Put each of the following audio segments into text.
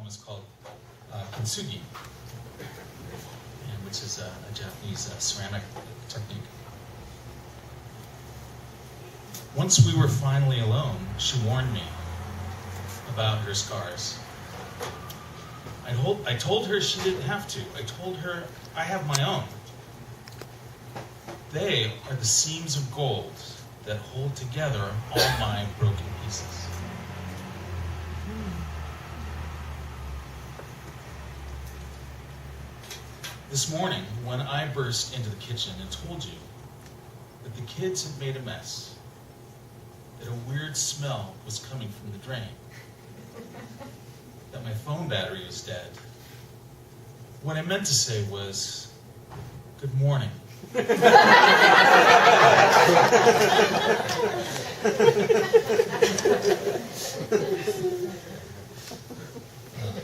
is called kintsugi, which is a Japanese ceramic technique. Once we were finally alone, she warned me about her scars. I told her she didn't have to. I told her I have my own. They are the seams of gold that hold together all my broken pieces. This morning, when I burst into the kitchen and told you that the kids had made a mess, that a weird smell was coming from the drain, that my phone battery was dead, what I meant to say was, good morning.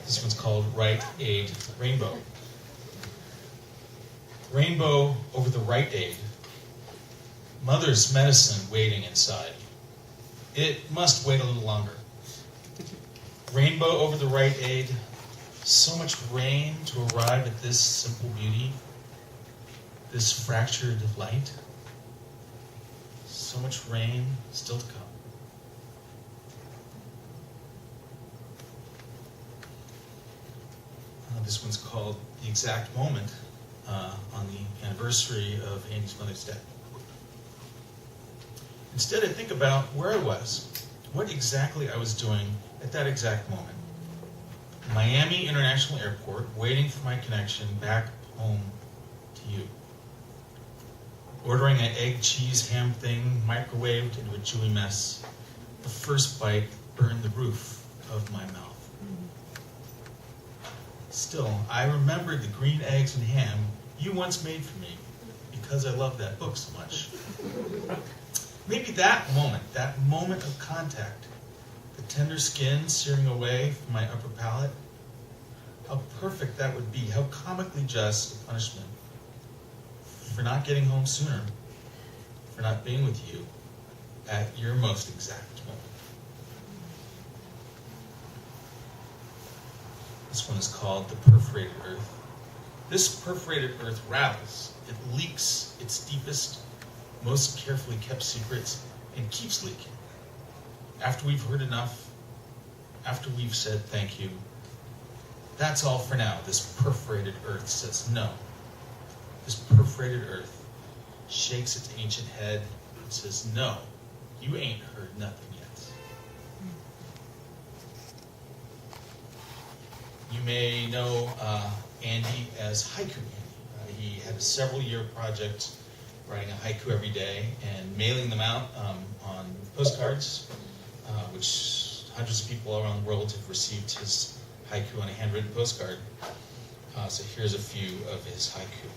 This one's called Rite Aid Rainbow. Rainbow over the Rite Aid. Mother's medicine waiting inside. It must wait a little longer. Rainbow over the Rite Aid. So much rain to arrive at this simple beauty. This fractured light. So much rain still to come. This one's called The Exact Moment, on the anniversary of Andy's mother's death. Instead, I think about where I was, what exactly I was doing at that exact moment. Miami International Airport, waiting for my connection back home to you. Ordering an egg, cheese, ham thing, microwaved into a chewy mess. The first bite burned the roof of my mouth. Still, I remembered the green eggs and ham you once made for me because I loved that book so much. Maybe that moment of contact, the tender skin searing away from my upper palate, how perfect that would be, how comically just a punishment for not getting home sooner, for not being with you at your most exact moment. This one is called The Perforated Earth. This perforated earth rattles. It leaks its deepest, most carefully kept secrets and keeps leaking. After we've heard enough, after we've said thank you, that's all for now. This perforated earth says no. This perforated earth shakes its ancient head and says, no, you ain't heard nothing yet. You may know Andy as Haiku Andy. He had a several-year project writing a haiku every day and mailing them out on postcards, which hundreds of people around the world have received his haiku on a handwritten postcard. So here's a few of his haiku.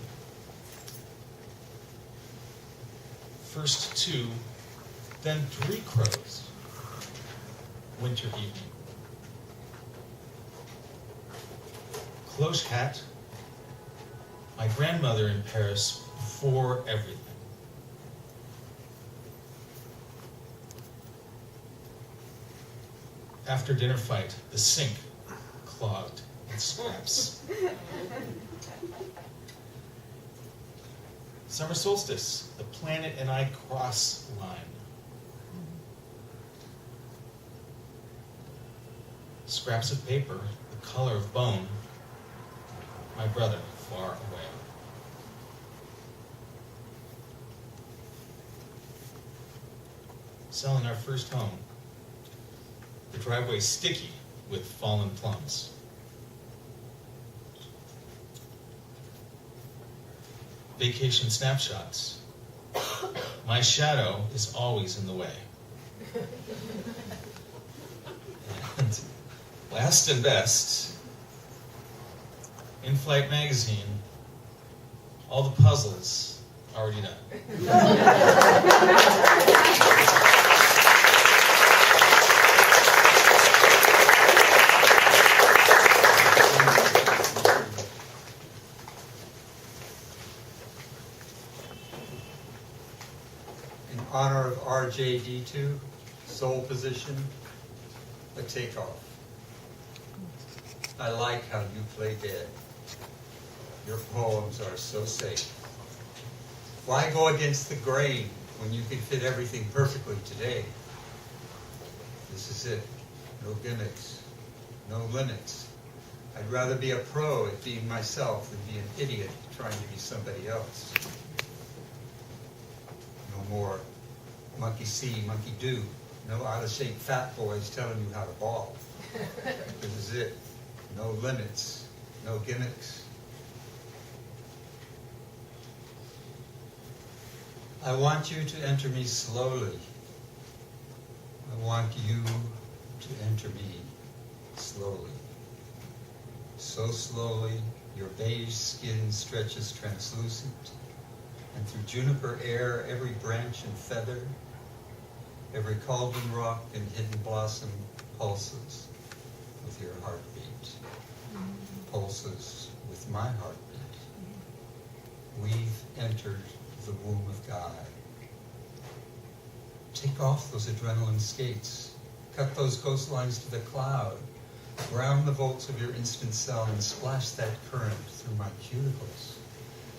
First two, then three crows. Winter evening. Cloche hat. My grandmother in Paris before everything. After dinner fight, the sink clogged with scraps. Summer solstice, the planet and I cross line. Scraps of paper, the color of bone. My brother far away. Selling our first home. The driveway sticky with fallen plums. Vacation snapshots. My shadow is always in the way. And last and best, In-Flight magazine, all the puzzles already done. In honor of RJD2, sole position, a takeoff. I like how you play dead. Your poems are so safe. Why go against the grain when you can fit everything perfectly today? This is it. No gimmicks. No limits. I'd rather be a pro at being myself than be an idiot trying to be somebody else. No more monkey see, monkey do. No out-of-shape fat boys telling you how to ball. This is it. No limits. No gimmicks. I want you to enter me slowly. I want you to enter me slowly. So slowly, your beige skin stretches translucent, and through juniper air, every branch and feather, every cauldron rock and hidden blossom pulses with your heartbeat. Pulses with my heartbeat. We've entered the womb of God. Take off those adrenaline skates. Cut those coastlines to the cloud. Ground the volts of your instant cell and splash that current through my cuticles.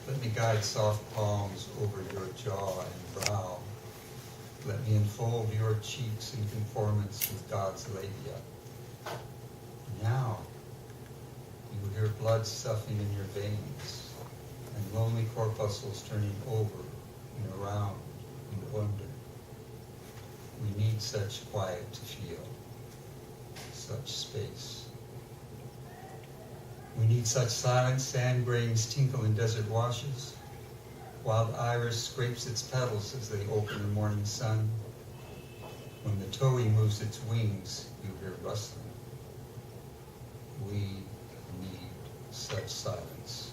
Let me guide soft palms over your jaw and brow. Let me enfold your cheeks in conformance with God's labia. Now, you will hear blood soughing in your veins and lonely corpuscles turning over and around and under. We need such quiet to feel, such space. We need such silence. Sand grains tinkle in desert washes. Wild iris scrapes its petals as they open the morning sun. When the towhee moves its wings, you hear rustling. We need such silence.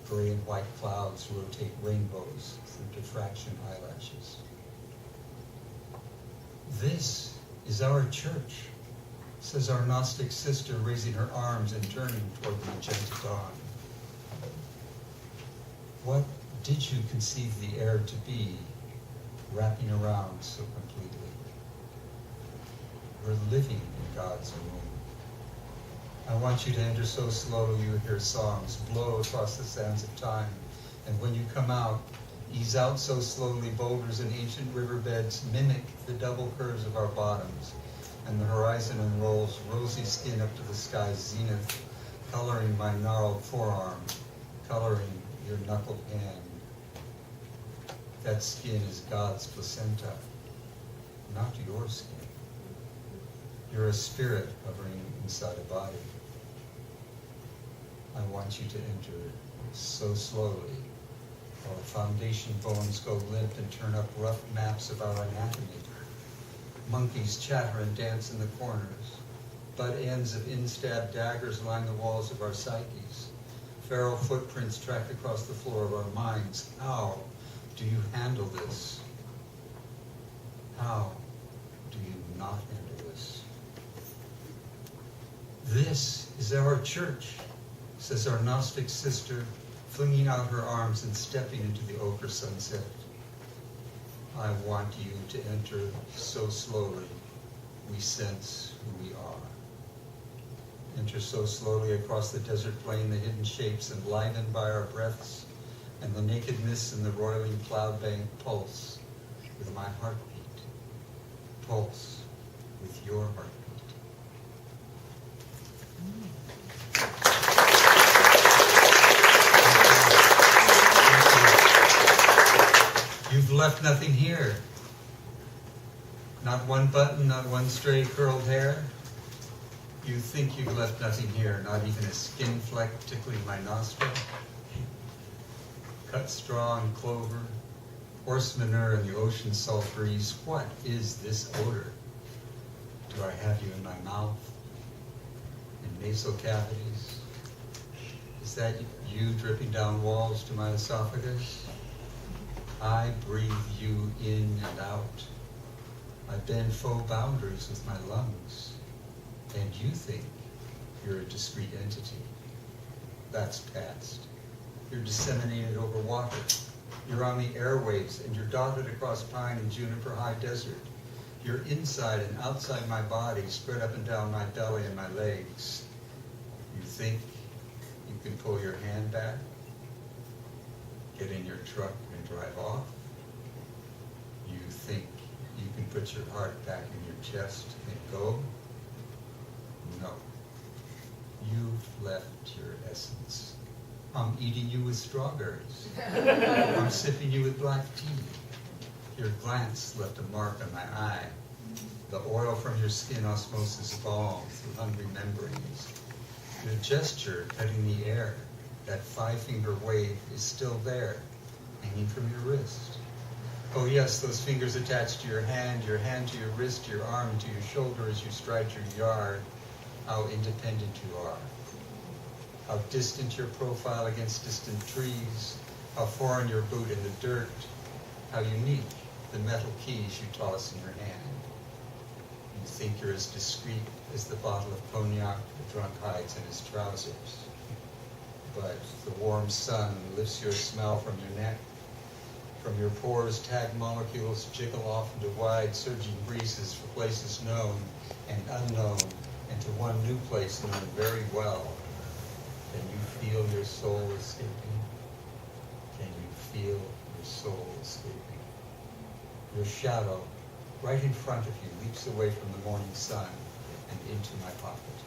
Gray and white clouds rotate rainbows through diffraction eyelashes. This is our church, says our Gnostic sister, raising her arms and turning toward the magenta dawn. What did you conceive the air to be, wrapping around so completely? We're living in God's womb. I want you to enter so slowly you hear songs blow across the sands of time. And when you come out, ease out so slowly boulders and ancient riverbeds mimic the double curves of our bottoms. And the horizon unrolls rosy skin up to the sky's zenith, coloring my gnarled forearm, coloring your knuckled hand. That skin is God's placenta, not your skin. You're a spirit hovering inside a body. I want you to enter so slowly, while the foundation bones go limp and turn up rough maps of our anatomy. Monkeys chatter and dance in the corners. Butt ends of instabbed daggers line the walls of our psyches. Feral footprints track across the floor of our minds. How do you handle this? How do you not handle this? This is our church, says our Gnostic sister, flinging out her arms and stepping into the ochre sunset. I want you to enter so slowly we sense who we are. Enter so slowly across the desert plain, the hidden shapes enlivened by our breaths, and the naked mists in the roiling cloud bank pulse with my heartbeat. Pulse with your heartbeat. You've left nothing here. Not one button, not one stray curled hair. You think you've left nothing here, not even a skin fleck tickling my nostril. Cut straw and clover, horse manure and the ocean salt breeze. What is this odor? Do I have you in my mouth? In nasal cavities? Is that you dripping down walls to my esophagus? I breathe you in and out. I bend faux boundaries with my lungs. And you think you're a discrete entity. That's past. You're disseminated over water. You're on the airwaves, and you're dotted across pine and juniper high desert. You're inside and outside my body, spread up and down my belly and my legs. think you can pull your hand back, get in your truck and drive off? You think you can put your heart back in your chest and go? No. You've left your essence. I'm eating you with strawberries. I'm sipping you with black tea. Your glance left a mark on my eye. The oil from your skin osmosis balm through hungry membranes. Your gesture cutting the air. That 5-finger wave is still there, hanging from your wrist. Oh yes, those fingers attached to your hand to your wrist, your arm to your shoulder as you stride your yard. How independent you are. How distant your profile against distant trees. How foreign your boot in the dirt. How unique the metal keys you toss in your hand. You think you're as discreet as the bottle of cognac the drunk hides in his trousers. But the warm sun lifts your smell from your neck. From your pores, tag molecules jiggle off into wide, surging breezes for places known and unknown, and to one new place known very well. Can you feel your soul escaping? Can you feel your soul escaping? Your shadow, right in front of you, leaps away from the morning sun and into my pocket.